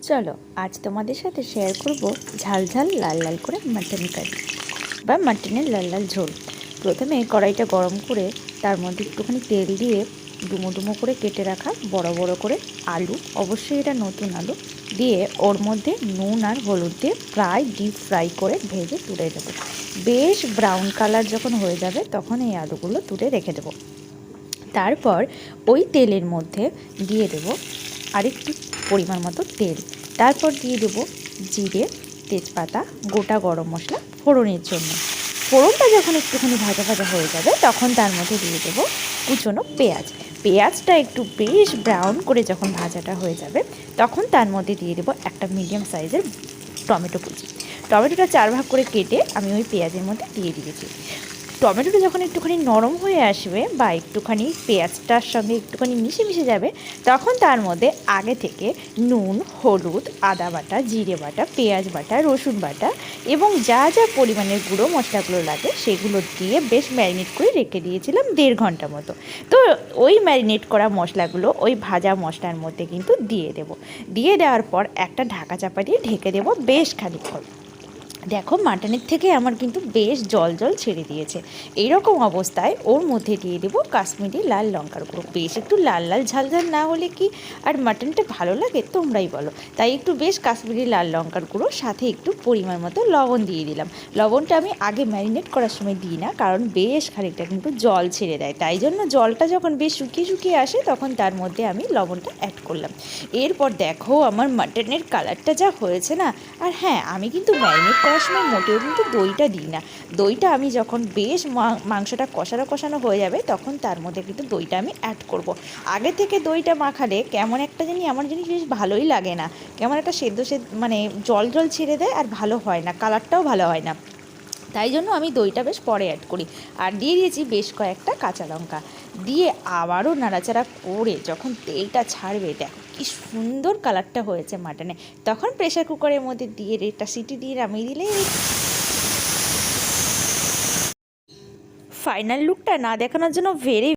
চলো আজ তোমাদের সাথে শেয়ার করব ঝাল ঝাল লাল লাল করে মাটন কারি বা মাটনের লাল লাল ঝোল। প্রথমে কড়াইটা গরম করে তার মধ্যে একটুখানি তেল দিয়ে ডুমো ডুমো করে কেটে রাখা বড় বড় করে আলু, অবশ্যই এটা নতুন আলু, দিয়ে ওর মধ্যে নুন আর হলুদ দিয়ে প্রায় ডিপ ফ্রাই করে ভেজে তুলে দেবো। বেশ ব্রাউন কালার যখন হয়ে যাবে তখন এই আলুগুলো তুলে রেখে দেবো। তারপর ওই তেলের মধ্যে দিয়ে দেবো আরেকটু পরিমাণ মতো তেল। তারপর দিয়ে দেবো জিরে, তেজপাতা, গোটা গরম মশলা ফোড়নের জন্য। ফোড়নটা যখন একটুখানি ভাজা ভাজা হয়ে যাবে তখন তার মধ্যে দিয়ে দেবো কুচনো পেঁয়াজ। পেঁয়াজটা একটু বেশ ব্রাউন করে যখন ভাজাটা হয়ে যাবে তখন তার মধ্যে দিয়ে দেবো একটা মিডিয়াম সাইজের টমেটো কুচি। টমেটোটা 4 ভাগ করে কেটে আমি ওই পেঁয়াজের মধ্যে দিয়ে দিয়েছি। টমেটোটা যখন একটুখানি নরম হয়ে আসবে বা একটুখানি পেঁয়াজটার সঙ্গে একটুখানি মিশে যাবে তখন তার মধ্যে আগে থেকে নুন, হলুদ, আদা বাটা, জিরে বাটা, পেঁয়াজ বাটা, রসুন বাটা এবং যা যা পরিমাণের গুঁড়ো মশলাগুলো লাগে সেগুলো দিয়ে বেশ ম্যারিনেট করে রেখে দিয়েছিলাম 1.5 ঘন্টা মতো। তো ওই ম্যারিনেট করা মশলাগুলো ওই ভাজা মশলার মধ্যে কিন্তু দিয়ে দেবো। দিয়ে দেওয়ার পর একটা ঢাকা চাপা দিয়ে ঢেকে দেবো বেশ খানিকক্ষণ। দেখো মাটনের থেকে আমার কিন্তু বেশ জল জল ছেড়ে দিয়েছে। এইরকম অবস্থায় ওর মধ্যে দিয়ে দেবো কাশ্মীরি লাল লঙ্কার গুঁড়ো। বেশ একটু লাল লাল ঝাল ঝাল না হলে কি আর মাটনটা ভালো লাগে তোমরাই বলো। তাই একটু বেশ কাশ্মীরি লাল লঙ্কার গুঁড়ো, সাথে একটু পরিমাণ মতো লবণ দিয়ে দিলাম। লবণটা আমি আগে ম্যারিনেট করার সময় দিই না, কারণ বেশ খানিকটা কিন্তু জল ছেড়ে দেয়, তাই জন্য জলটা যখন বেশ শুকিয়ে শুকিয়ে আসে তখন তার মধ্যে আমি লবণটা অ্যাড করলাম। এরপর দেখো আমার মাটনের কালারটা যা হয়েছে না। আর হ্যাঁ, আমি কিন্তু ম্যারিনেট করার সময় মোটেও কিন্তু দইটা দিই না। দইটা আমি যখন বেশ মাংসটা কষানো কষানো হয়ে যাবে তখন তার মধ্যে কিন্তু দইটা আমি অ্যাড করব। আগে থেকে দইটা মাখালে কেমন একটা আমার জিনিস বেশ ভালোই লাগে না, কেমন একটা সেদ্ধ মানে জল জল ছেড়ে দেয় আর ভালো হয় না, কালারটাও ভালো হয় না। তাই জন্য আমি দইটা বেশ পরে অ্যাড করি। আর দিয়ে দিয়েছি বেশ কয়েকটা কাঁচা লঙ্কা, দিয়ে আবারও নাড়াচাড়া করে যখন তেলটা ছাড়বে, দেখো কি সুন্দর কালারটা হয়েছে মাটনে, তখন প্রেশার কুকারের মধ্যে দিয়ে একটা সিটি দিয়ে নামিয়ে দিলে ফাইনাল লুকটা না দেখানোর জন্য